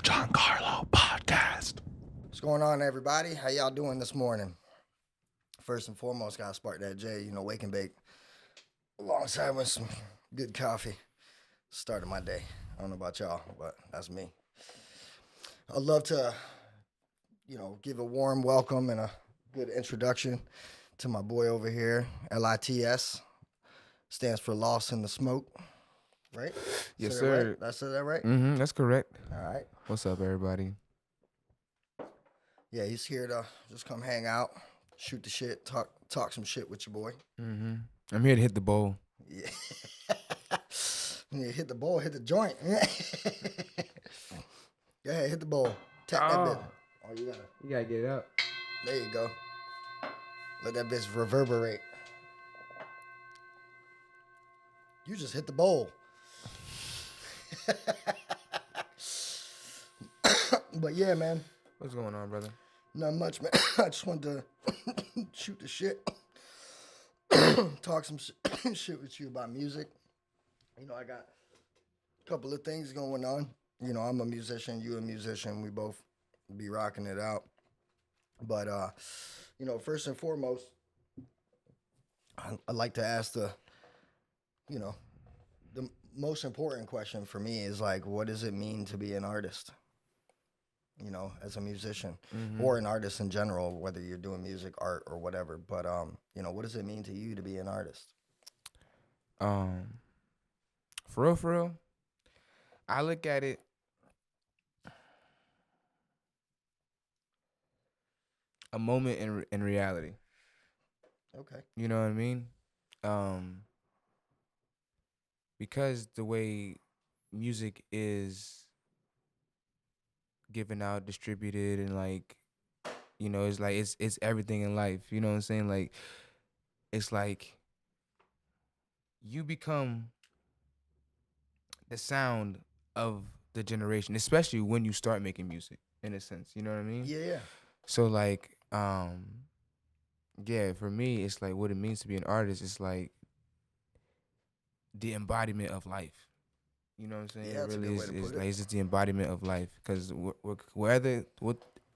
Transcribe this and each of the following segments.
Giancarlo Podcast. What's going on, everybody? How y'all doing this morning? First and foremost, gotta spark that J, wake and bake alongside with some good coffee. Started my day. I don't know about y'all, but that's me. I'd love to, give a warm welcome and a good introduction to my boy over here. LITS stands for Lost in the Smoke, right? Yes, Said sir. That right? Did I say that right? That's correct. All right. What's up, everybody? Yeah, he's here to just come hang out, shoot the shit, talk some shit with your boy. I'm here to hit the bowl. Yeah. When you hit the bowl, hit the joint. Go ahead, hit the bowl. Tap that bitch. Oh, you gotta get it up. There you go. Let that bitch reverberate. You just hit the bowl. But yeah, man. What's going on, brother? Not much, man. I just wanted to shoot the shit. Talk some shit with you about music. I got a couple of things going on. I'm a musician, you a musician. We both be rocking it out. But, first and foremost, I'd like to ask the most important question for me is like, what does it mean to be an artist? As a musician or an artist in general, whether you're doing music, art, or whatever. But, what does it mean to you to be an artist? For real, I look at it a moment in reality. Okay. You know what I mean? Because the way music is given out, distributed, and it's like it's everything in life. You know what I'm saying? Like, it's like you become the sound of the generation, especially when you start making music, in a sense. You know what I mean? Yeah. So for me, it's like what it means to be an artist is like the embodiment of life. You know what I'm saying? Yeah, it that's a really good way to is put it. like it's just the embodiment of life. Because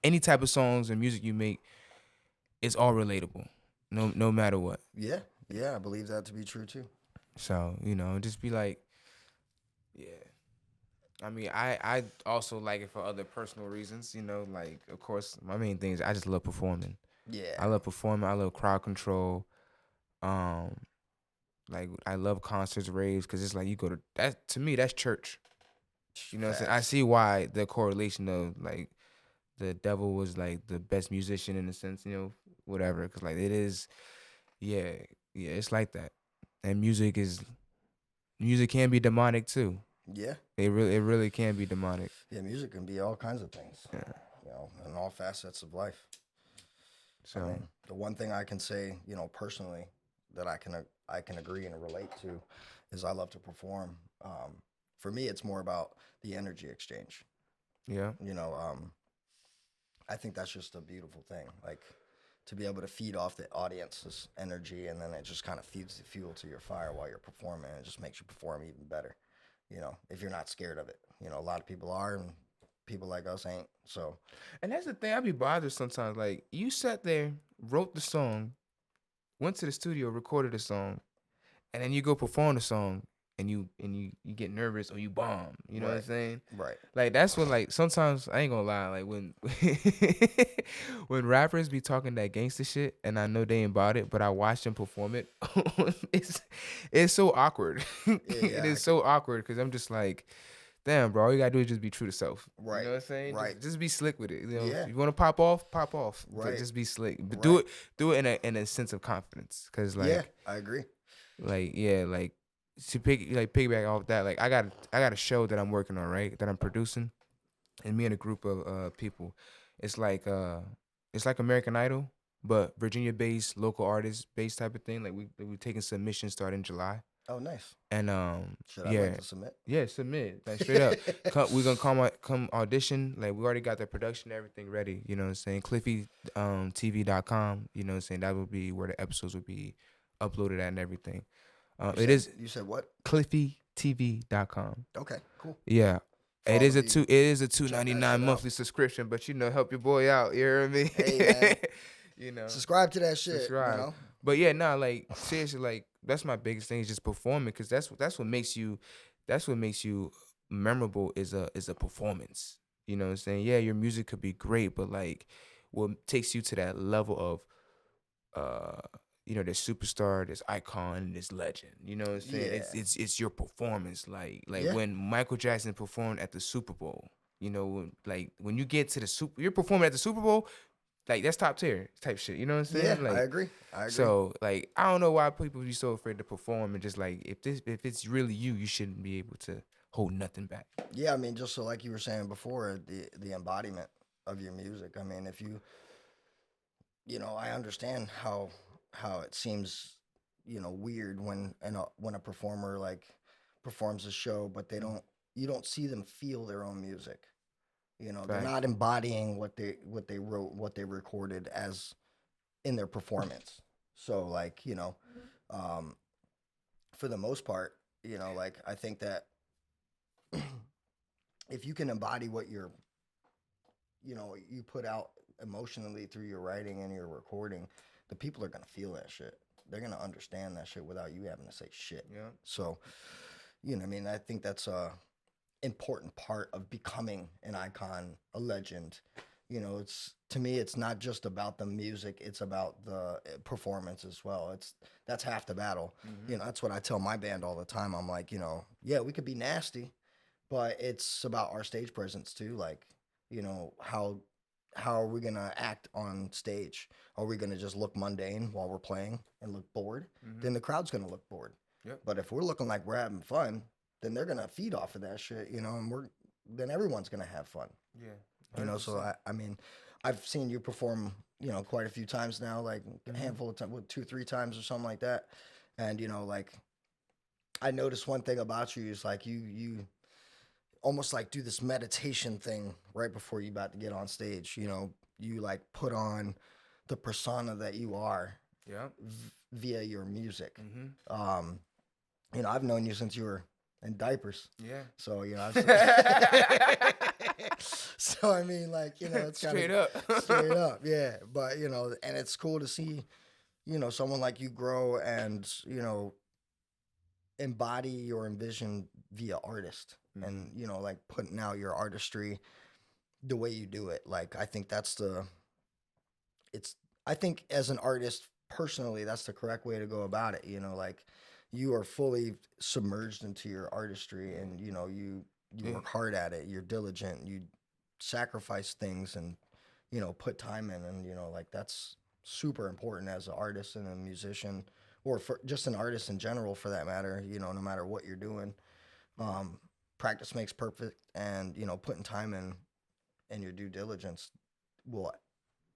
any type of songs and music you make, it's all relatable, no matter what. Yeah, I believe that to be true too. So just be like, yeah. I mean, I also like it for other personal reasons. Like of course my main thing is I just love performing. Yeah, I love performing. I love crowd control. Like I love concerts, raves, because it's like you go to that. To me, that's church. You know what I'm saying? I see why the correlation of like the devil was like the best musician in a sense, whatever. Because like it is, yeah, it's like that. And music can be demonic too. Yeah, it really can be demonic. Yeah, music can be all kinds of things. Yeah. In all facets of life. So I mean, the one thing I can say, personally, that I can agree and relate to, is I love to perform. For me, it's more about the energy exchange. yeah, I think that's just a beautiful thing. Like, to be able to feed off the audience's energy, and then it just kind of feeds the fuel to your fire while you're performing. It just makes you perform even better. If you're not scared of it. A lot of people are, and people like us ain't. So, and that's the thing. I be bothered sometimes. Like you sat there, wrote the song, went to the studio, recorded the song, and then you go perform the song, and you get nervous or you bomb. You know what I'm saying? Right. Like that's when like sometimes I ain't gonna lie. Like when when rappers be talking that gangster shit, and I know they ain't about it, but I watch them perform it. it's so awkward. It is so awkward because I'm just like, damn, bro. All you gotta do is just be true to self. Right. You know what I'm saying? Right. Just be slick with it. Yeah. You want to pop off. Right. But just be slick. But Right. do it in a sense of confidence. Cause like, I agree. like to piggyback off that. Like I got a show that I'm working on, right? That I'm producing, and me and a group of people. It's like American Idol, but Virginia-based, local artist-based type of thing. Like we taking submissions starting July. Oh, nice. And Should I like to submit? Yeah, submit. Like straight up. We're gonna come audition. Like we already got the production, everything ready. You know what I'm saying? CliffyTV.com. You know what I'm saying? That would be where the episodes would be uploaded at and everything. You said what? CliffyTV.com. Okay, cool. Yeah. For It all is of a you, two. It is a check that $2.99 shit out. monthly subscription, but help your boy out. You hear me? Hey, man. You know, Subscribe to that shit. subscribe. But yeah, nah, like seriously, like that's my biggest thing is just performing, because that's what makes you memorable is a performance. You know what I'm saying? Yeah, your music could be great, but like what takes you to that level of this superstar, this icon, this legend. You know what I'm saying? Yeah. It's your performance. Like Yeah. when Michael Jackson performed at the Super Bowl. Like when you get to you're performing at the Super Bowl, like that's top tier type shit. You know what I'm saying? Yeah, Like I agree. so like I don't know why people be so afraid to perform, and just like if it's really you, you shouldn't be able to hold nothing back. Yeah, I mean, just so like you were saying before, the embodiment of your music. I mean, if I understand how it seems, weird when a performer like performs a show, but you don't see them feel their own music. They're Facts. not embodying what they wrote, what they recorded as in their performance. So like, um, for the most part, like I think that if you can embody what you put out emotionally through your writing and your recording, the people are gonna feel that shit. They're gonna understand that shit without you having to say shit. Yeah. So, I mean, I think that's a important part of becoming an icon, a legend. It's to me, it's not just about the music; it's about the performance as well. That's half the battle. Mm-hmm. That's what I tell my band all the time. I'm like, yeah, we could be nasty, but it's about our stage presence too. Like, how are we gonna act on stage? Are we gonna just look mundane while we're playing and look bored? Mm-hmm. Then the crowd's gonna look bored. Yep. But if we're looking like we're having fun, then they're gonna feed off of that shit, and then everyone's gonna have fun. Yeah. So I mean, I've seen you perform, quite a few times now, like a handful of times, 2, 3 times or something like that. And like I noticed one thing about you is like you almost like do this meditation thing right before you about to get on stage. You like put on the persona that you are. Yeah. Via your music. Mm-hmm. I've known you since you were in diapers. Yeah. So so I mean, like it's straight up, straight up, yeah. But and it's cool to see, someone like you grow and embody or envision via artist, and like putting out your artistry the way you do it. Like I think I think as an artist personally, that's the correct way to go about it. Like you are fully submerged into your artistry, and you work hard at it. You're diligent. You sacrifice things, and put time in, and like that's super important as an artist and a musician, or for just an artist in general, for that matter. No matter what you're doing, practice makes perfect, and putting time in and your due diligence will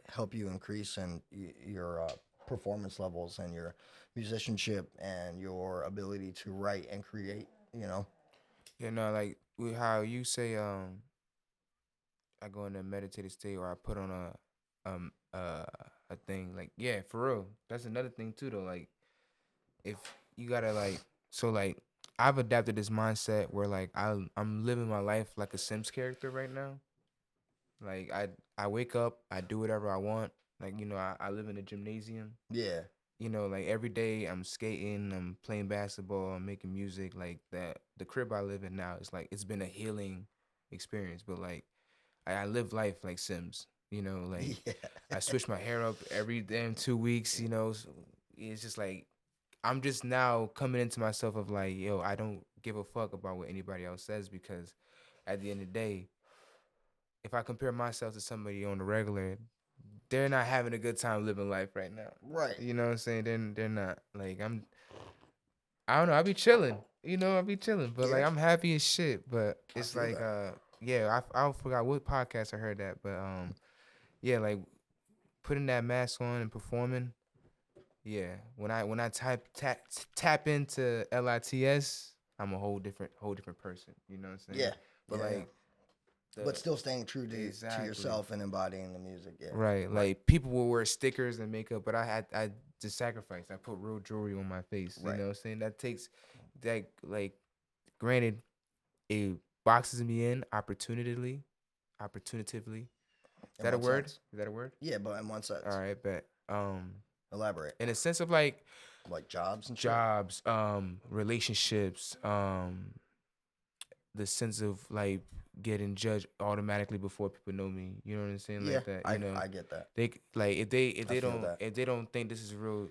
help you increase in your performance levels and your musicianship and your ability to write and create. Like with how you say, I go in a meditative state, or I put on a thing. Like, yeah, for real. That's another thing too, though. Like, if you gotta like I've adapted this mindset where like I'm living my life like a Sims character right now. Like I wake up, I do whatever I want. Like I live in a gymnasium. Yeah. Like every day I'm skating, I'm playing basketball, I'm making music. Like that, the crib I live in now, it's been a healing experience. But like I live life like Sims. Like Yeah. I switch my hair up every damn 2 weeks. So it's just like I'm just now coming into myself of like, yo, I don't give a fuck about what anybody else says, because at the end of the day, if I compare myself to somebody on the regular, they're not having a good time living life right now. Right. You know what I'm saying? They're not. Like I don't know, I be chilling. I be chilling. But like I'm happy as shit. But it's like that. yeah, I forgot what podcast I heard that. But yeah, like putting that mask on and performing. Yeah. When I tap into LITS, I'm a whole different person. You know what I'm saying? Yeah. But Yeah, like but still staying true to Exactly. yourself and embodying the music. Yeah. Right. Like people will wear stickers and makeup, but I just sacrifice. I put real jewelry on my face. Right. You know what I'm saying? That takes that like granted, boxes me in opportunitively. Is In that a what word? sense? Is that a word? Yeah, but in what sense? All right, bet. Elaborate. In a sense of like Like jobs and shit? jobs, relationships, the sense of like getting judged automatically before people know me. You know what I'm saying? Yeah, Like that. I get that. They like if I they feel don't that. if they don't think this is real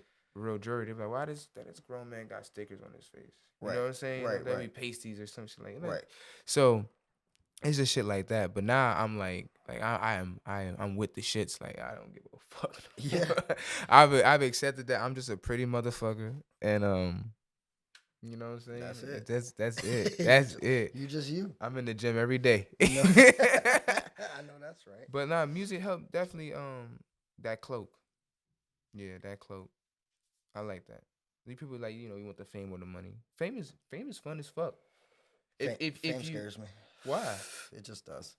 jewelry, they're like, why this grown man got stickers on his face? You Right. know what I'm saying? Right, That'd be right. pasties or some shit like that. Right. So it's just shit like that. But now I'm like I'm with the shits. Like I don't give a fuck. Yeah. I've accepted that I'm just a pretty motherfucker, and you know what I'm saying? That's it. That's it. You That's just, it. you just you. I'm in the gym every day. No. I know that's right. But nah, music helped definitely that cloak. Yeah, that cloak. I like that. These people like, you want the fame or the money. Fame is fun as fuck. Fame If you scares me. why? It just does.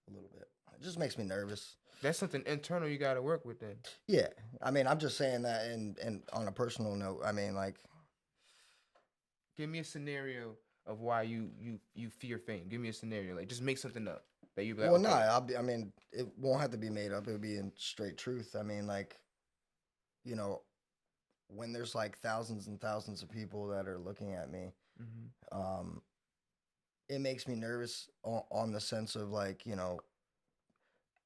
A little bit. It just makes me nervous. That's something internal you gotta work with then. Yeah. I mean, I'm just saying that and on a personal note, I mean like Give me a scenario of why you fear fame. Give me a scenario. Like just make something up that you be like, well, okay. no, I mean, it won't have to be made up. It'll be in straight truth. I mean, like, you know, when there's like thousands and thousands of people that are looking at me, um, it makes me nervous on the sense of like,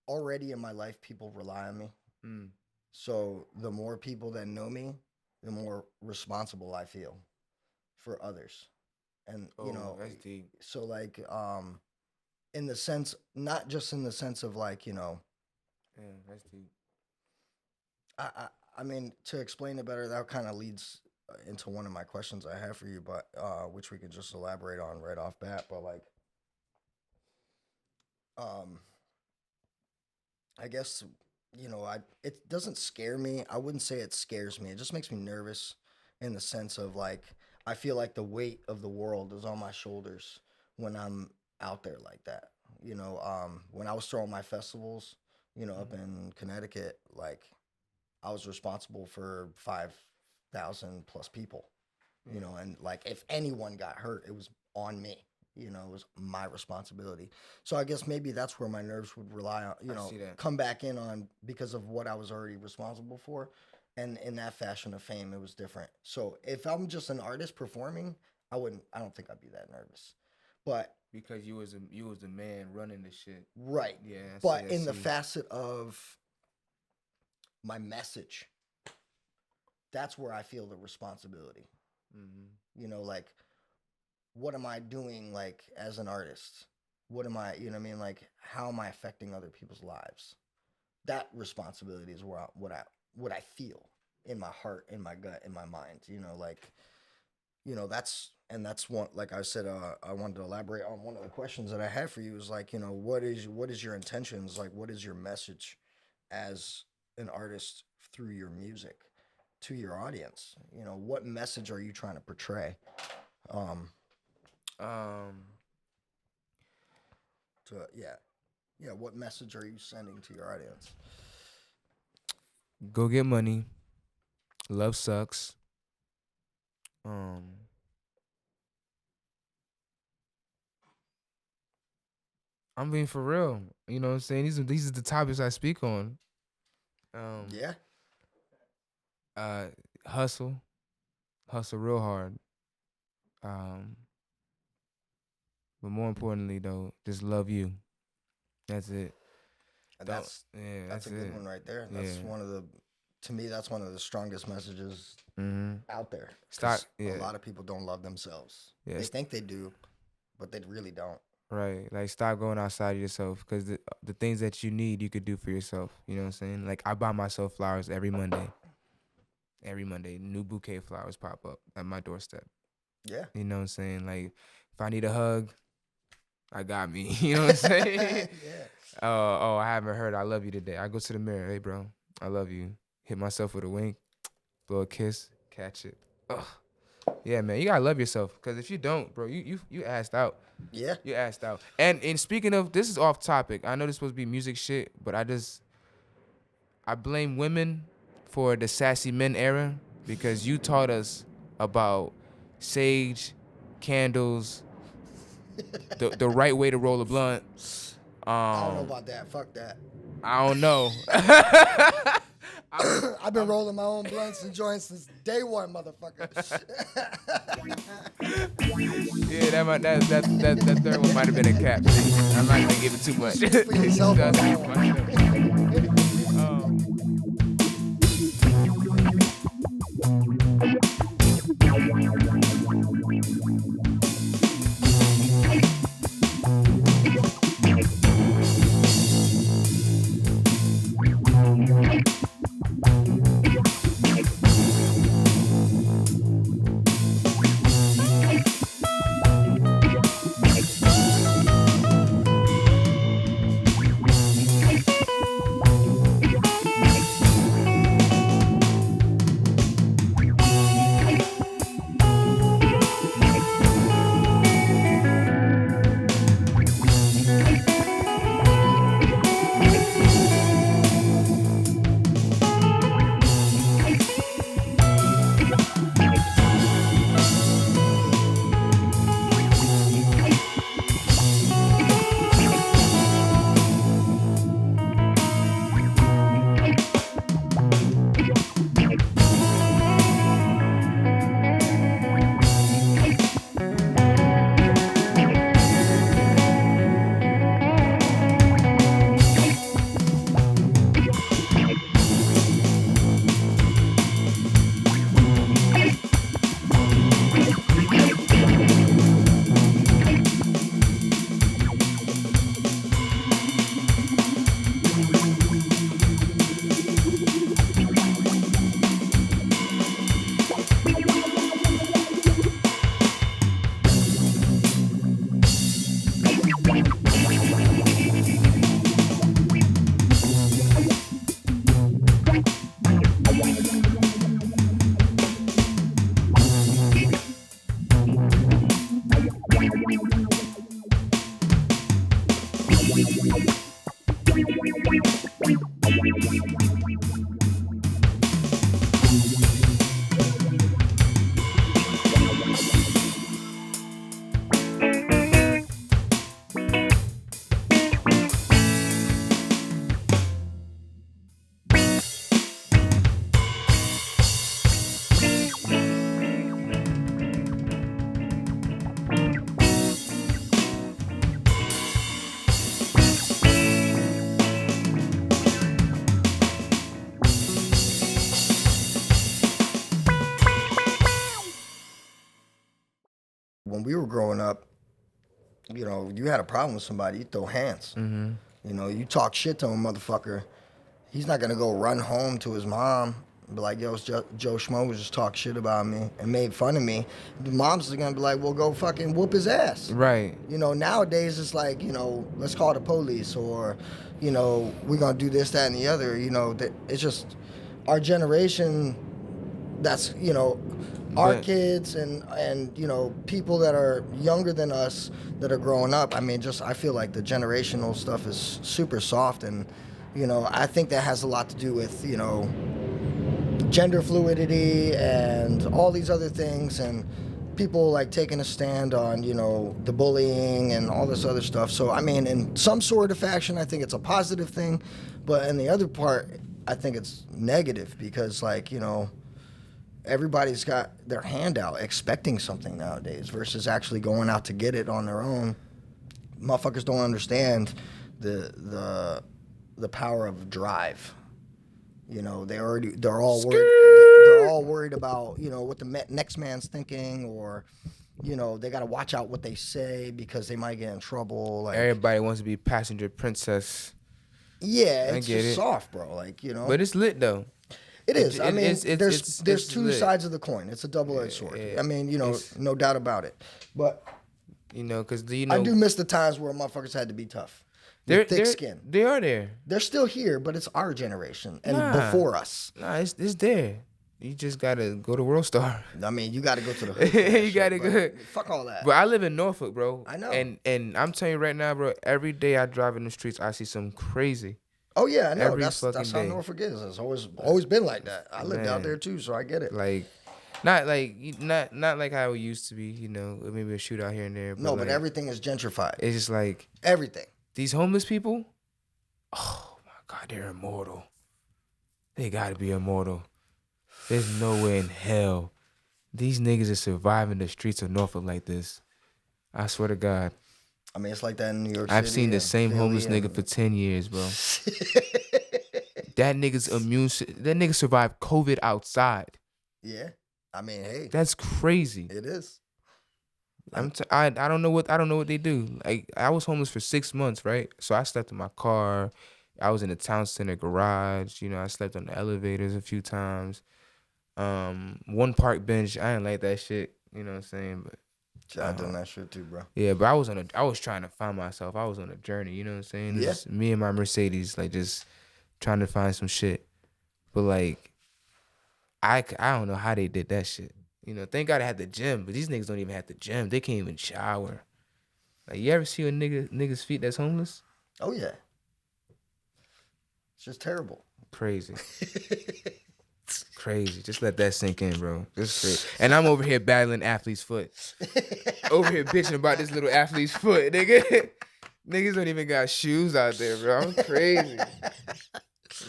already in my life, people rely on me. Mm. So the more people that know me, the more responsible I feel for others. And, That's deep. so like, in the sense, not just in the sense of like, Yeah, that's deep. I, I, I mean, to explain it better, that kind of leads into one of my questions I have for you, but which we could just elaborate on right off bat. But like, um, I guess it doesn't scare me. I wouldn't say it scares me. It just makes me nervous in the sense of like I feel like the weight of the world is on my shoulders when I'm out there like that. When I was throwing my festivals, up in Connecticut, like I was responsible for 5,000 plus people, and like if anyone got hurt, it was on me. It was my responsibility. So I guess maybe that's where my nerves would rely on, I see that. come back in on because of what I was already responsible for. And in that fashion of fame, it was different. So if I'm just an artist performing, I don't think I'd be that nervous. But Because you was the man running the shit. right. Yeah. But in the facet of my message, that's where I feel the responsibility. Like what am I doing like as an artist? What am I, like how am I affecting other people's lives? That responsibility is where what I feel in my heart, in my gut, in my mind, that's one, like I said, I wanted to elaborate on one of the questions that I had for you is like, what is your intentions? Like, what is your message as an artist through your music to your audience? What message are you trying to portray? What message are you sending to your audience? Go get money. Love sucks. I'm being for real. You know what I'm saying? These are the topics I speak on. Yeah. Hustle real hard. But more importantly though, just love you. That's it. And that's a good one right there. That's to me, that's one of the strongest messages out there. A lot of people don't love themselves. Yeah, they think they do, but they really don't. Right. Like stop going outside of yourself because the things that you need, you could do for yourself. You know what I'm saying? Like I buy myself flowers every Monday. Every Monday, new bouquet of flowers pop up at my doorstep. Yeah. You know what I'm saying? Like if I need a hug, I got me. You know what I'm saying? Yeah. I haven't heard I love you today. I go to the mirror. Hey, bro, I love you. Hit myself with a wink, blow a kiss, catch it. Ugh. Yeah, man, you gotta love yourself. Because if you don't, bro, you assed out. Yeah. You assed out. And speaking of, this is off topic. I know this is supposed to be music shit, but I blame women for the sassy men era because you taught us about sage, candles, the right way to roll a blunt. I don't know about that. Fuck that. I don't know. I've been rolling my own blunts and joints since day one, motherfucker. Yeah, that third one might have been a cap. I'm not gonna give it too much. Speak for yourself on that when we were growing up, you know, you had a problem with somebody, you throw hands. Mm-hmm. You know, you talk shit to a motherfucker, he's not gonna go run home to his mom and be like, yo, Joe Schmo was just talk shit about me and made fun of me. The mom's gonna be like, well, go fucking whoop his ass. Right. You know, nowadays it's like, you know, let's call the police, or, you know, we're gonna do this, that, and the other. You know, it's just our generation. That's, you know, our kids and you know, people that are younger than us that are growing up. I mean, just I feel like the generational stuff is super soft, and you know, I think that has a lot to do with, you know, gender fluidity and all these other things, and people like taking a stand on, you know, the bullying and all this other stuff. So I mean, in some sort of fashion, I think it's a positive thing, but in the other part, I think it's negative, because like, you know, everybody's got their hand out expecting something nowadays versus actually going out to get it on their own. Motherfuckers don't understand the power of drive. You know, they're all worried about, you know, what the next man's thinking, or, you know, they got to watch out what they say because they might get in trouble. Like, everybody wants to be passenger princess. Yeah, it's just soft, bro. Like, you know. But it's lit though. It is. I mean, there's two sides of the coin. It's a double-edged sword. I mean, you know, no doubt about it. But, you know, because, you know, I do miss the times where motherfuckers had to be tough. They're thick skin. They are there. They're still here, but it's our generation and before us. Nah, it's there. You just gotta go to World Star. I mean, you gotta go to the hood. You gotta go. Fuck all that. But I live in Norfolk, bro. I know. And I'm telling you right now, bro, every day I drive in the streets, I see something crazy. Oh yeah, I know. Every That's fucking how day. Norfolk is. It's always been like that. I lived out there too, so I get it. Like, Not like not like how it used to be, maybe a shootout here and there. But No, but like, everything is gentrified. it's just like Everything. these homeless people. Oh my God, they're immortal. They gotta be immortal. There's no way in hell these niggas are surviving the streets of Norfolk like this. I swear to God. I mean, it's like that in New York City. I've seen the same Philly homeless nigga for 10 years, bro. That nigga survived COVID outside. Yeah. I mean, hey. That's crazy. It is. I don't know what they do. Like, I was homeless for 6 months, right? So I slept in my car. I was in the town center garage. I slept on the elevators a few times. One park bench. I didn't like that shit. You know what I'm saying? But I done that shit too, bro. yeah, but I was trying to find myself. I was on a journey. You know what I'm saying? Yeah. Just me and my Mercedes, like, just trying to find some shit. But like, I don't know how they did that shit. Thank God I had the gym, but these niggas don't even have the gym. They can't even shower. Like, you ever see a nigga's feet that's homeless? Oh yeah. It's just terrible. Crazy. Crazy. Just let that sink in, bro. Just crazy. And I'm over here battling athlete's foot. Over here bitching about this little athlete's foot, nigga. Niggas don't even got shoes out there, bro. I'm crazy.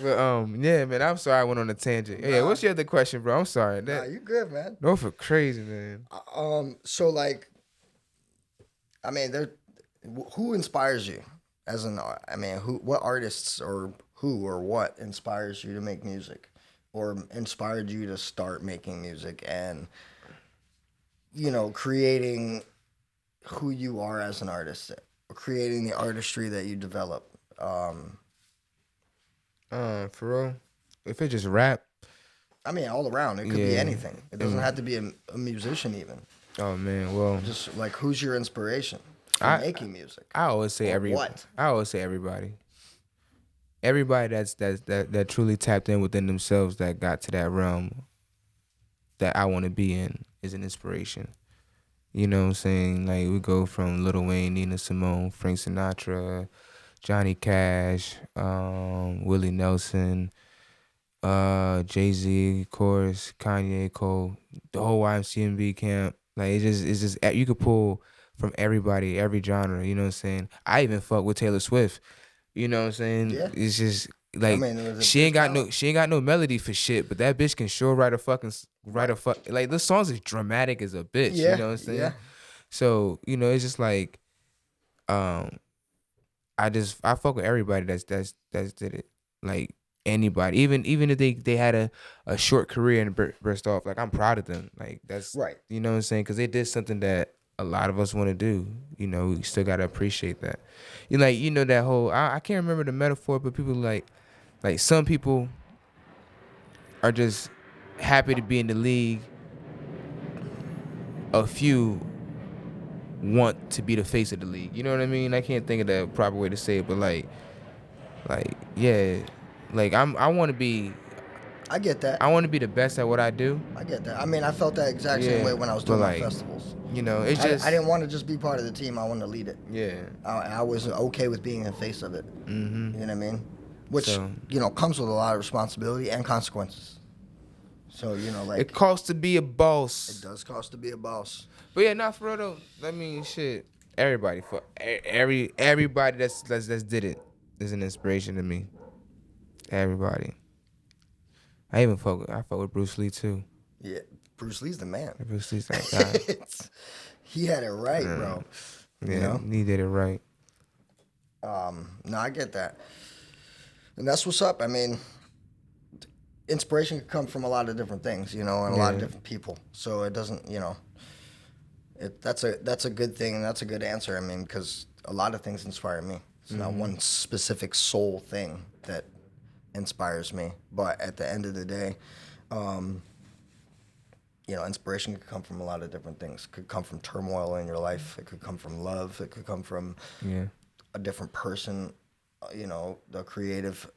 But yeah, man. I'm sorry I went on a tangent. Yeah, what's your other question, bro? I'm sorry. Nah, you good, man. Norfolk crazy, man. So like, I mean, who inspires you as an? I mean, what artists or who or what inspires you to make music, or inspired you to start making music and creating who you are as an artist, creating the artistry that you develop. For real, if it just rap. I mean, all around. It could be anything. It doesn't have to be a musician even. Oh man, well, just like, who's your inspiration for making music? I always say what? I always say everybody. Everybody that truly tapped in within themselves, that got to that realm that I want to be in, is an inspiration. You know what I'm saying? Like, we go from Lil Wayne, Nina Simone, Frank Sinatra, Johnny Cash, Willie Nelson, Jay-Z, of course, Kanye, Cole, the whole YMCMB camp. Like, it's just you could pull from everybody, every genre. You know what I'm saying? I even fuck with Taylor Swift. You know what I'm saying? Yeah. It's just like, I mean, she ain't got no melody for shit, but that bitch can sure write like, the songs is dramatic as a bitch. Yeah, you know what I'm saying? yeah. So, it's just like, I fuck with everybody that's did it. Like, anybody, even if they had a short career and burst off, like, I'm proud of them. Like, that's right. You know what I'm saying? Because they did something that a lot of us want to do. We still gotta appreciate that. That whole, I can't remember the metaphor, but people like some people are just happy to be in the league. A few want to be the face of the league. You know what I mean? I can't think of the proper way to say it, but yeah, like, I want to be. I get that. I want to be the best at what I do. I get that. I mean, I felt that exact same way when I was doing my festivals. It's just, I didn't want to just be part of the team. I wanted to lead it. Yeah. I was okay with being the face of it. Mm-hmm. You know what I mean? Which, comes with a lot of responsibility and consequences. So, like, it costs to be a boss. It does cost to be a boss. But yeah, not for real though. I mean, shit. Everybody, everybody that's did it is an inspiration to me. Everybody. I fuck with Bruce Lee too. Yeah, Bruce Lee's the man. Bruce Lee's that guy. He had it right, bro. Yeah, he did it right. No, I get that. And that's what's up. I mean, inspiration can come from a lot of different things, and a lot of different people. So it doesn't, that's a good thing, and that's a good answer. I mean, because a lot of things inspire me. It's not one specific sole thing that inspires me, but at the end of the day, inspiration could come from a lot of different things. It could come from turmoil in your life. It could come from love. It could come from a different person, the creative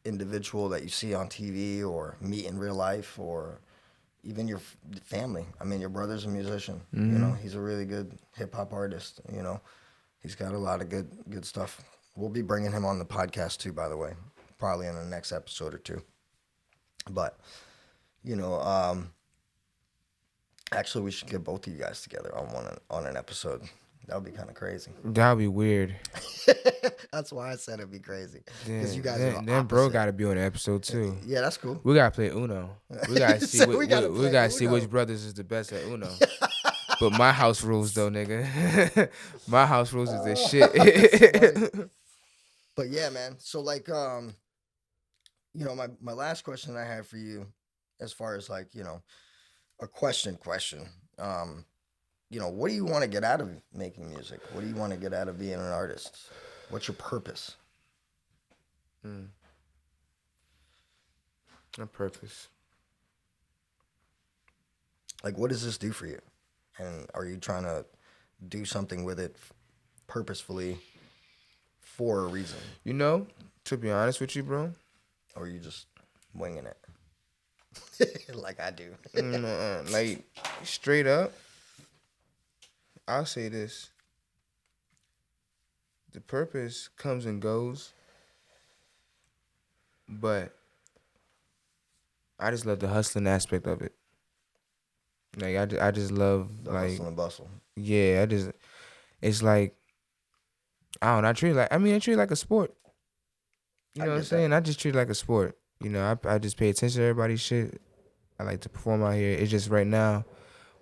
individual that you see on TV or meet in real life, or even your family. I mean, your brother's a musician. He's a really good hip hop artist. He's got a lot of good stuff. We'll be bringing him on the podcast too, by the way, probably in the next episode or two. But Actually, we should get both of you guys together on an episode. That would be kind of crazy. That would be weird. That's why I said it'd be crazy. Yeah, Because you guys are then bro opposite. got to be on the episode too. Yeah, that's cool. We gotta play Uno. We gotta see. So we gotta see which brothers is the best at Uno. But my house rules though, nigga. My house rules is this shit. But yeah, man. So like, you know, my last question I had for you, as far as like, you know, a question. You know, what do you want to get out of making music? What do you want to get out of being an artist? What's your purpose? A purpose. Like, what does this do for you? And are you trying to do something with it purposefully for a reason? You know, to be honest with you, bro. Or are you just winging it? Like I do. Like, straight up, I'll say this. The purpose comes and goes, but I just love the hustling aspect of it. Like, I just love, The like, hustle and bustle. yeah, it's like, I don't know, I treat it like a sport. You know what I'm saying? I just treat it like a sport. You know, I just pay attention to everybody's shit. I like to perform out here. It's just right now,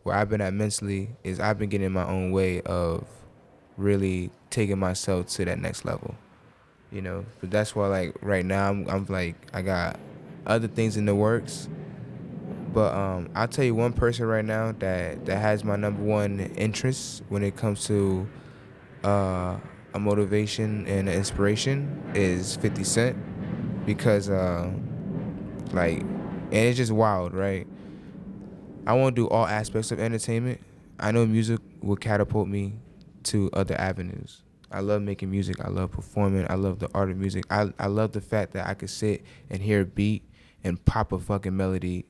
where I've been at mentally, is I've been getting in my own way of really taking myself to that next level. You know, but that's why, like, right now, I'm like, I got other things in the works. But I'll tell you one person right now that has my number one interest when it comes to a motivation and an inspiration is 50 Cent. Because, like, and it's just wild, right? I want to do all aspects of entertainment. I know music will catapult me to other avenues. I love making music. I love performing. I love the art of music. I love the fact that I could sit and hear a beat and pop a fucking melody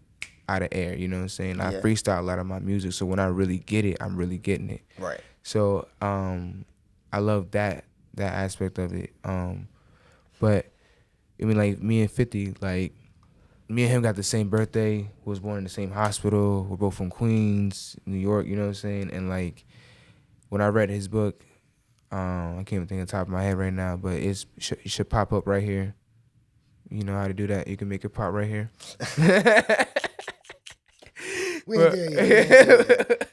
out of air. You know what I'm saying? Yeah. I freestyle a lot of my music, so when I really get it, I'm really getting it. Right. So I love that aspect of it. But I mean, like, me and 50, like, me and him got the same birthday, was born in the same hospital. We're both from Queens, New York, you know what I'm saying? And, like, when I read his book, I can't even think of the top of my head right now, but it should pop up right here. You know how to do that? You can make it pop right here. We ain't there yet.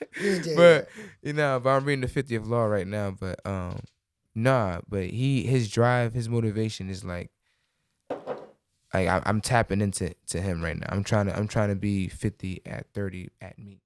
But, you know, but I'm reading the 50th Law right now, but but his drive, his motivation is like I'm tapping into him right now. I'm trying to be 50 at 30 at me.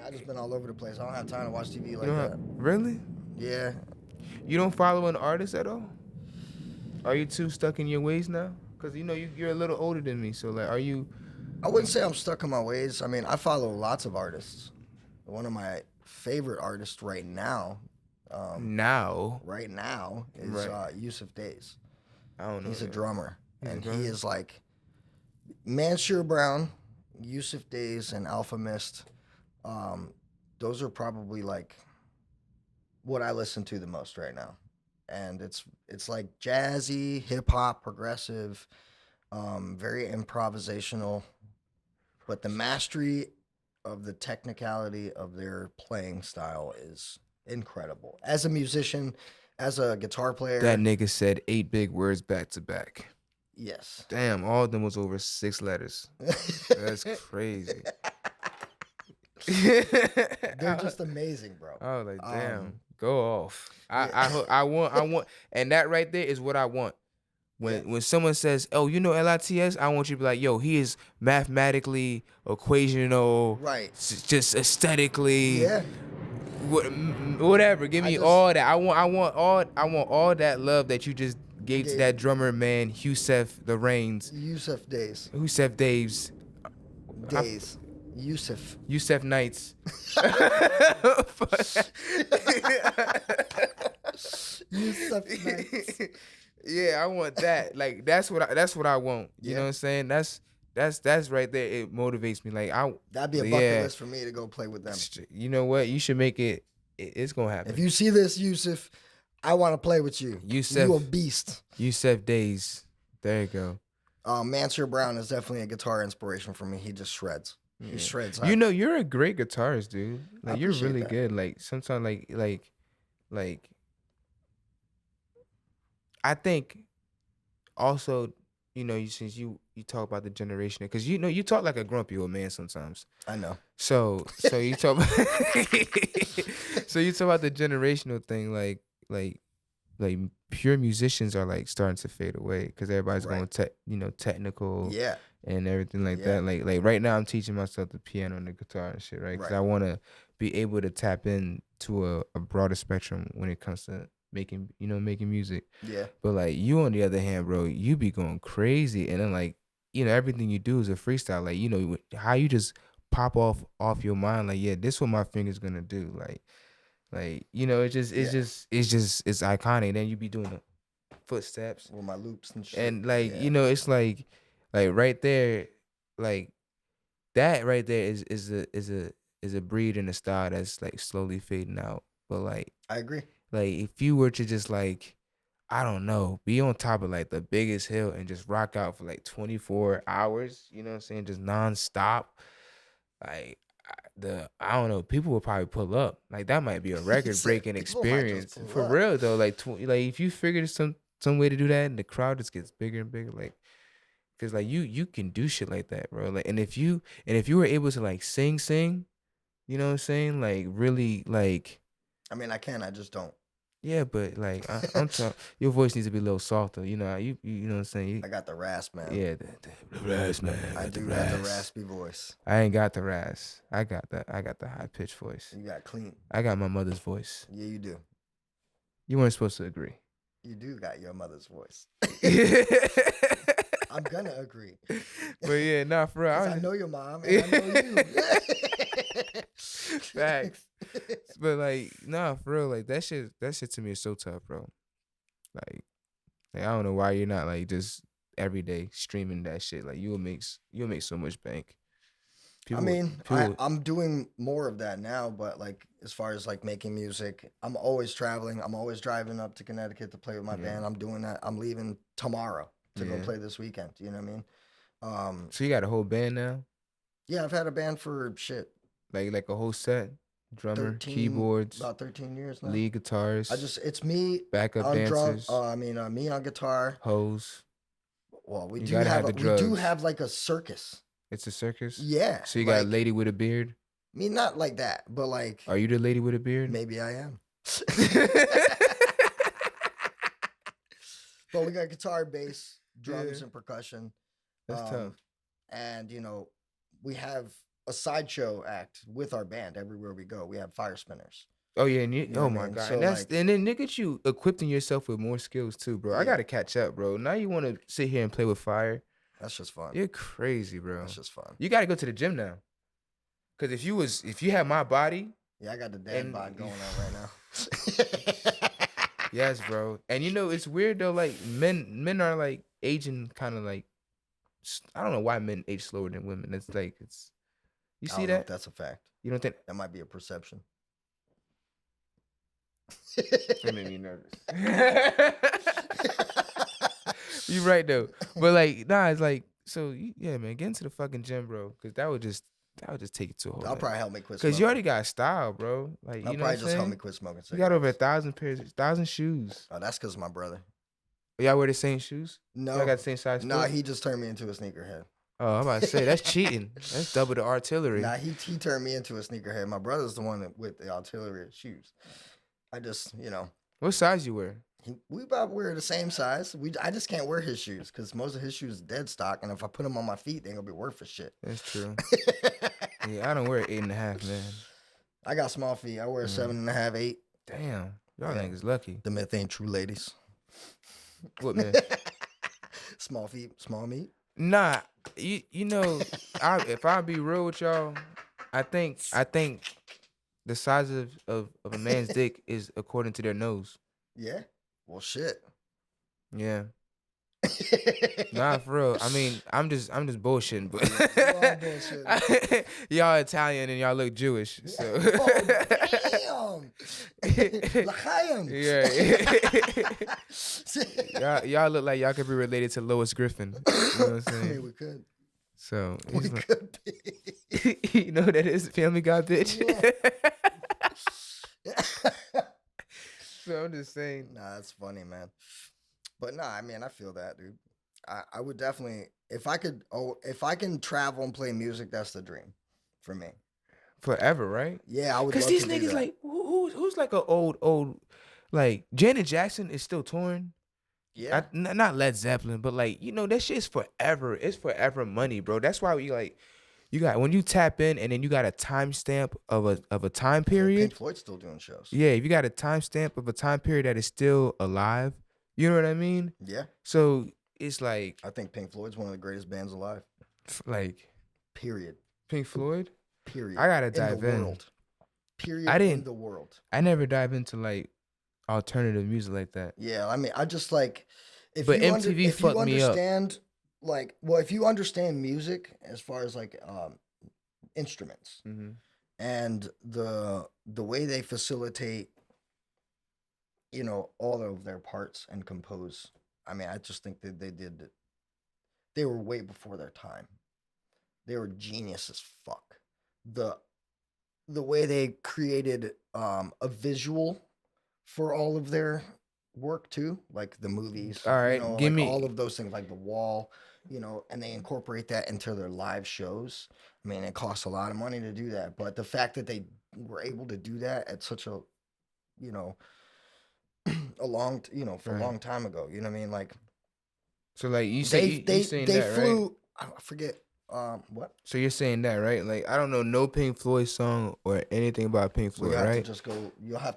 I just been all over the place. I don't have time to watch TV like that. Really? Yeah. You don't follow an artist at all? Are you too stuck in your ways now? Cause you're a little older than me, so like, are you? I wouldn't say I'm stuck in my ways. I mean, I follow lots of artists. One of my favorite artists um, Now, right now is right? Yusuf Days. I don't know He's a that. drummer, He's a and he drummer. is like Mansure Brown, Yusuf Days, and Alpha Mist. Um, those are probably like what I listen to the most right now, and it's like jazzy, hip hop, progressive, very improvisational, but the mastery of the technicality of their playing style is incredible. As a musician, as a guitar That player, nigga said 8 big words back to back. yes. Damn, all of them was over 6 letters. That's crazy. They're just amazing, bro. I was like, Um, damn, go off. yeah. I want, and that right there is what I want. Yeah. When someone says, "Oh, you know LITS," I want you to be like, "Yo, he is mathematically, equational, Right. just aesthetically, Yeah. whatever. Give I me just all that. I want all that love that you just gave to gave that drummer man, Yusef the Reigns, Yusuf Days. Yusef Daves, Days. Yusuf. Yusef Knights." Yusuf Nights. Yeah, I want that. Like that's what I want. You know what I'm saying? That's right there. It motivates me. Like That'd be a bucket list for me to go play with them. You know what? You should make it. It's gonna happen. If you see this, Yusuf, I want to play with you. Yusef, you a beast. Yusef Days. There you go. Mansure Brown is definitely a guitar inspiration for me. He just shreds. Yeah. He shreds. You're a great guitarist, dude. Like you're really that. good. Like sometimes, like I think also, since you talk about the generation, because you talk like a grumpy old man sometimes. I know. So you talk so you talk about the generational thing, like pure musicians are like starting to fade away because everybody's going technical, and everything like that. Like right now, I'm teaching myself the piano and the guitar and shit, right? Because I want to be able to tap into a broader spectrum when it comes to making music. Yeah. But like you, on the other hand, bro, you be going crazy, and then like everything you do is a freestyle. Like how you just pop off your mind. Like this what my finger's gonna do. Like it's iconic. Then you be doing the footsteps with my loops and shit. And like it's like right there, like that right there is a breed and a style that's like slowly fading out. But like I agree. Like if you were to just like, I don't know, be on top of like the biggest hill and just rock out for like 24 hours, you know what I'm saying? Just nonstop. Like I don't know, people will probably pull up. Like that might be a record breaking experience. For real though. Like if you figured some way to do that and the crowd just gets bigger and bigger, like cause like you can do shit like that, bro. Like and if you were able to like sing, you know what I'm saying? Like really like I mean I can, I just don't. Yeah, but like I'm talking, your voice needs to be a little softer. You know what I'm saying. I got the rasp, man. Yeah, the rasp, man. I do have the raspy voice. I ain't got the rasp. I got the high pitched voice. You got clean. I got my mother's voice. Yeah, you do. You weren't supposed to agree. You do got your mother's voice. I'm gonna agree. But yeah, nah, for real. I know your mom and I know you. Facts. But like, nah, for real, like that shit to me is so tough, bro. Like I don't know why you're not like just every day streaming that shit. Like you'll make so much bank. I'm doing more of that now, but like as far as like making music, I'm always traveling. I'm always driving up to Connecticut to play with my band. I'm doing that. I'm leaving tomorrow to go play this weekend. You know what I mean? So you got a whole band now? Yeah, I've had a band for shit. Like a whole set? Drummer, keyboards, about 13 years now. Lead guitars. It's me. Backup dancers. Me on guitar. Hose. Well, we do have like a circus. It's a circus? Yeah. So you got a lady with a beard? I mean, not like that, but like. Are you the lady with a beard? Maybe I am. But we got guitar, bass, drums, and percussion. That's tough. And we have a sideshow act with our band everywhere we go. We have fire spinners. Oh yeah, and You know oh what I my mean? god, So and that's like, and then look at you equipping yourself with more skills too, bro. I yeah, gotta catch up, bro. Now you want to sit here and play with fire? that's just fun. You're crazy, bro. That's just fun. You gotta go to the gym now, cause if you had my body, Yeah, I got the dad and bod going on right now. yes, bro. And you know it's weird though. Like men are like aging kind of like I don't know why men age slower than women. It's like you I see don't know if that? that's a fact. You don't think That might be a perception. that made me nervous? You right though, but like nah, it's like so yeah, man. Get into the fucking gym, bro, cause that would just take it to a whole. That'll probably help me quit Cause smoking. you already got style, bro. Like That'll you know probably what just I'm help me saying? quit smoking You got over cigarettes. 1,000 shoes. Oh, that's because of my brother. Y'all wear the same shoes? No. Y'all got the same size foot? Nah, he just turned me into a sneakerhead. Oh, I'm about to say that's cheating. That's double the artillery. Nah, he turned me into a sneakerhead. My brother's the one with the artillery shoes. I just, you know, What size you wear? we about wear the same size. I just can't wear his shoes because most of his shoes is dead stock, and if I put them on my feet, they ain't gonna be worth for shit. That's true. Yeah, I don't wear 8.5, man. I got small feet. I wear 7.5, 8. Damn, y'all Yeah. niggas lucky. The myth ain't true, ladies. What man? Small feet, small meat. Nah, you know, if I be real with y'all, I think the size of a man's dick is according to their nose. Yeah. Well, shit. Yeah. Nah, for real. I mean, I'm just bullshitting, but You are bullshitting. y'all Italian and y'all look Jewish, so Oh, damn. L'chaim. yeah. y'all look like y'all could be related to Lois Griffin. You know what I'm I saying? mean, we could. So We could be. you know who that is? Family Guy bitch. Yeah. So I'm just saying. Nah, that's funny, man. But nah, I mean, I feel that, dude. I would definitely, if I can travel and play music, that's the dream for me. Forever, right? Yeah, I would. Cause love these to do niggas that. like who's like a old like Janet Jackson is still touring. Yeah, Not Led Zeppelin, but like you know that shit is forever. It's forever money, bro. That's why we like you got when you tap in and then you got a timestamp of a time period. Pink Floyd's still doing shows. Yeah, if you got a timestamp of a time period that is still alive, you know what I mean? Yeah, So it's like I think Pink Floyd's one of the greatest bands alive. like Period. Pink Floyd. Period. I gotta dive in the world. Period. I didn't- In the world. I never dive into like alternative music like that. Yeah, I mean, I just like if But you MTV if you fucked me up. understand like well, if you understand music as far as like instruments Mm-hmm. and the way they facilitate, you know, all of their parts and compose. I mean, I just think that they were way before their time. They were genius as fuck. The way they created a visual for all of their work too, like the movies. All right, you know, give like me- all of those things, like The Wall, you know, and they incorporate that into their live shows. I mean, it costs a lot of money to do that, but the fact that they were able to do that at such a, you know, for a Right. long time ago, you know what I mean? Like So like you say you saying they that, flew. right? I forget what. So you're saying that, right? Like I don't know no Pink Floyd song or anything about Pink Floyd, You'll have right? to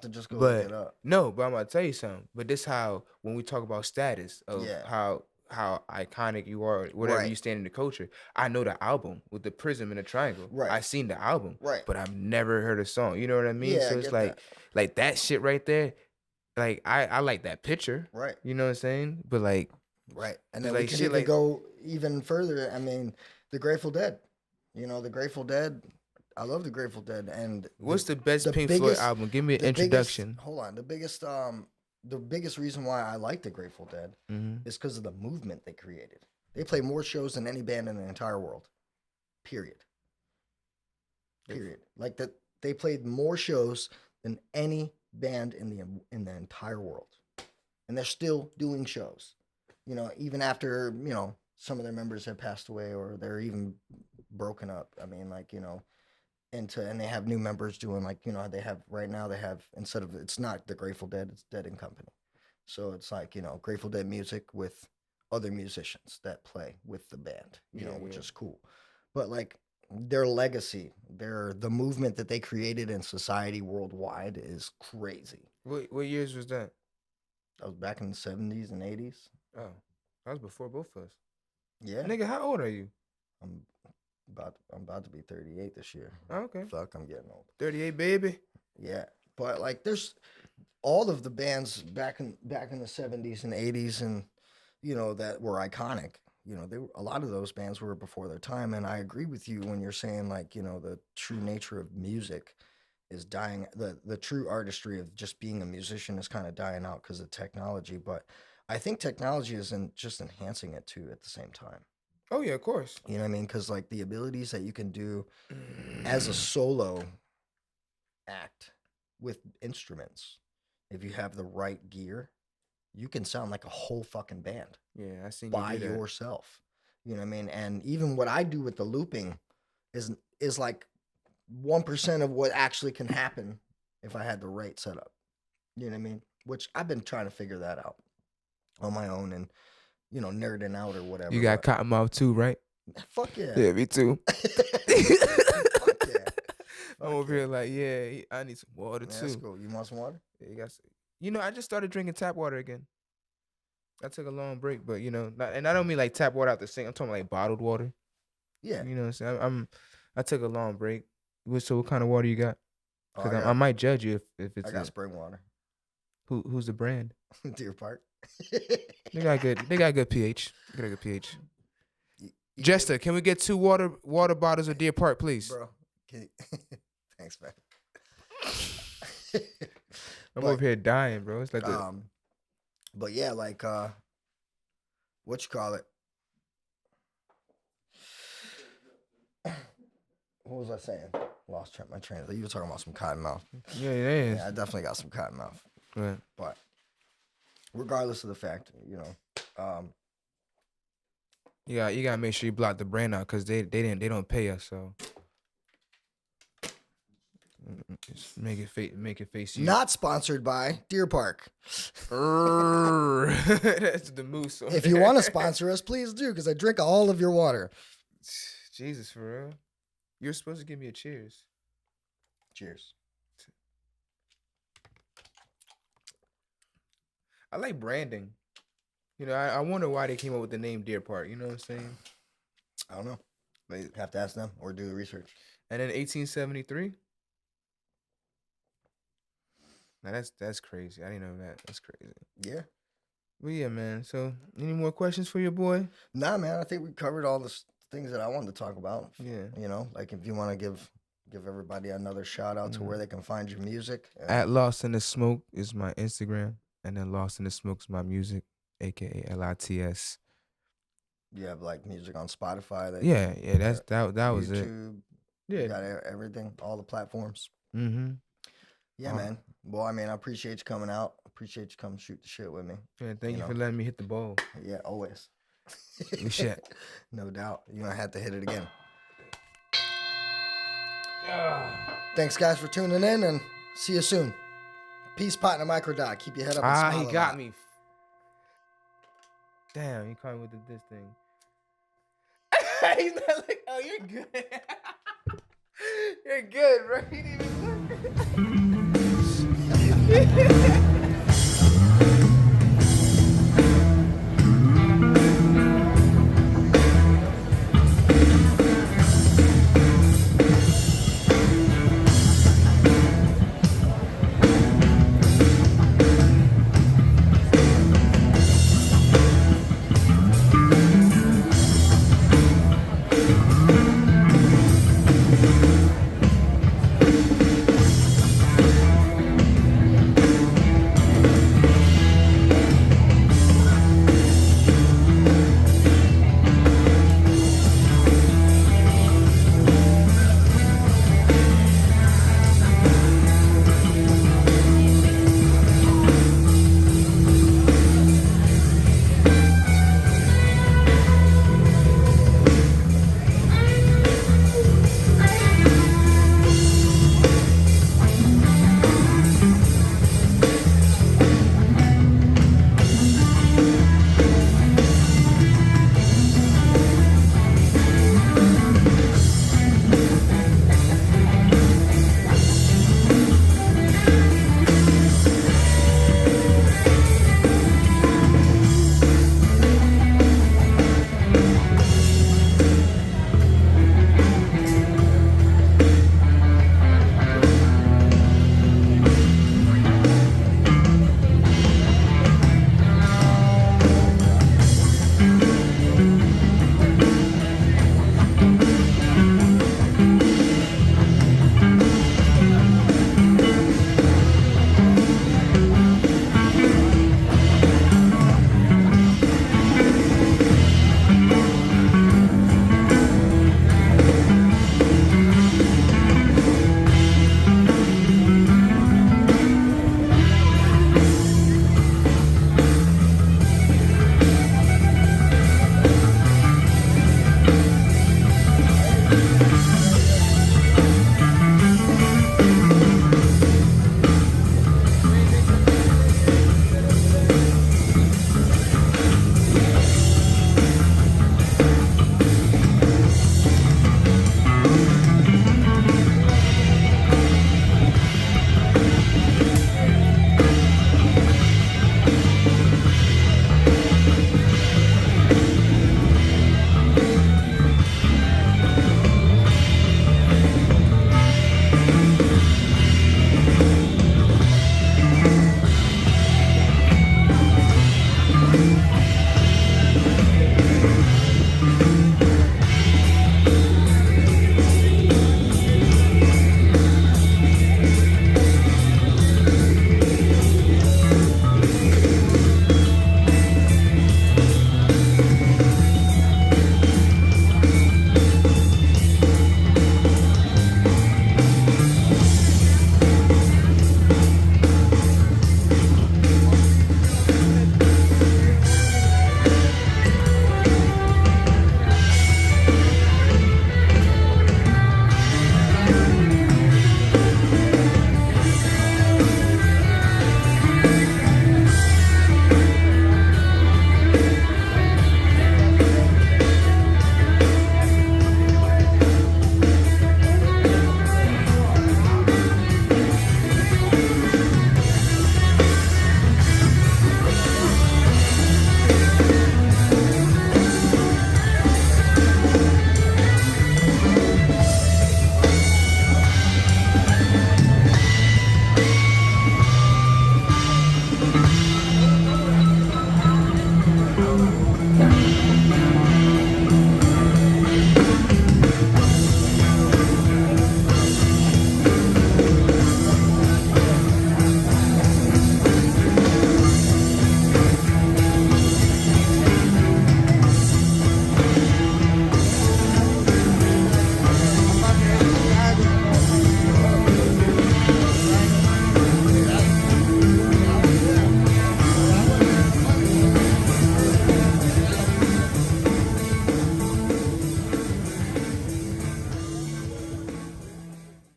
just go But look it up. no, but I'm gonna tell you something. But this how when we talk about status of Yeah. how iconic you are, whatever Right. you stand in the culture. I know the album with the prism and the triangle. Right. I seen the album, Right. but I've never heard a song. You know what I mean? Yeah, So I it's get like that. like that shit right there. Like I like that picture. Right. You know what I'm saying? But like Right. And But then like we can shit even like- go even further. I mean, the Grateful Dead. You know, the Grateful Dead. I love the Grateful Dead. And what's the best the Pink Floyd biggest- album? Give me an the biggest- introduction. hold on. The biggest reason why I like the Grateful Dead Mm-hmm. is because of the movement they created. They play more shows than any band in the entire world. Period. Period. Like that, they played more shows than any band in the entire world, and they're still doing shows. You know, even after some of their members have passed away or they're even broken up. I mean, like and they have new members doing they have right now instead of it's not the Grateful Dead, it's Dead and Company. So it's like Grateful Dead music with other musicians that play with the band, which Yeah. is cool. But like their legacy, the movement that they created in society worldwide is crazy. What years was that? That was back in the 70s and 80s. Oh, that was before both of us. Yeah. Nigga, how old are you? I'm about to be 38 this year. Oh, okay. Fuck, I'm getting old. 38, baby. Yeah. But like there's all of the bands back in the 70s and 80s and that were iconic. A lot of those bands were before their time, and I agree with you when you're saying like, the true nature of music is dying. The true artistry of just being a musician is kind of dying out because of technology, but I think technology isn't just enhancing it too at the same time. Oh yeah, of course. You know what I mean? Because like the abilities that you can do as a solo act with instruments, if you have the right gear, you can sound like a whole fucking band. Yeah, I seen you by do that. yourself. You know what I mean? And even what I do with the looping is like 1% of what actually can happen if I had the right setup. You know what I mean? Which I've been trying to figure that out on my own and nerding out or whatever. You got cottonmouth too, right? Fuck yeah. Yeah, me too. Fuck yeah. I'm over here like, yeah, I need some water too. That's cool. You want some water? Yeah, I just started drinking tap water again. I took a long break, but and I don't mean like tap water out the sink. I'm talking like bottled water. Yeah. You know what I'm saying? I took a long break. So what kind of water you got? Because Oh, I might judge you if it's. I got spring water. Who's the brand? Deer Park. They got good pH. They got a good pH. Jester, can we get 2 water bottles of Deer Park, please? Bro, thanks, man. I'm over here dying, bro. It's like but yeah, like what you call it? What was I saying? Lost my train. You were talking about some cottonmouth. Yeah, I definitely got some cottonmouth. Right. But regardless of the fact, you gotta make sure you block the brand out because they don't pay us, so just make it face you. Not sponsored by Deer Park. That's the moose. If you want to sponsor us, please do, because I drink all of your water. Jesus, for real. You're supposed to give me a cheers. Cheers. I like branding. I wonder why they came up with the name Deer Park. You know what I'm saying? I don't know. They have to ask them or do the research. And then 1873. Now that's crazy. I didn't know that. That's crazy. Yeah. But yeah, man. So any more questions for your boy? Nah, man. I think we covered all the things that I wanted to talk about. Yeah. Like if you want to give everybody another shout out to where they can find your music. At Lost in the Smoke is my Instagram, and then Lost in the Smoke is my music, aka LITS. You have like music on Spotify. That was it. YouTube. Yeah. You got everything, all the platforms. Mm-hmm. Yeah, man. Well, I mean, I appreciate you coming out. Appreciate you coming shoot the shit with me. Yeah, thank you for letting me hit the ball. Yeah, always. We shit. No doubt. You're going to have to hit it again. Thanks, guys, for tuning in, and see you soon. Peace, partner, microdot. Keep your head up and smile. He got me. Damn, he caught me with this thing. He's not like, oh, you're good. You're good, bro. He didn't even look. Peace.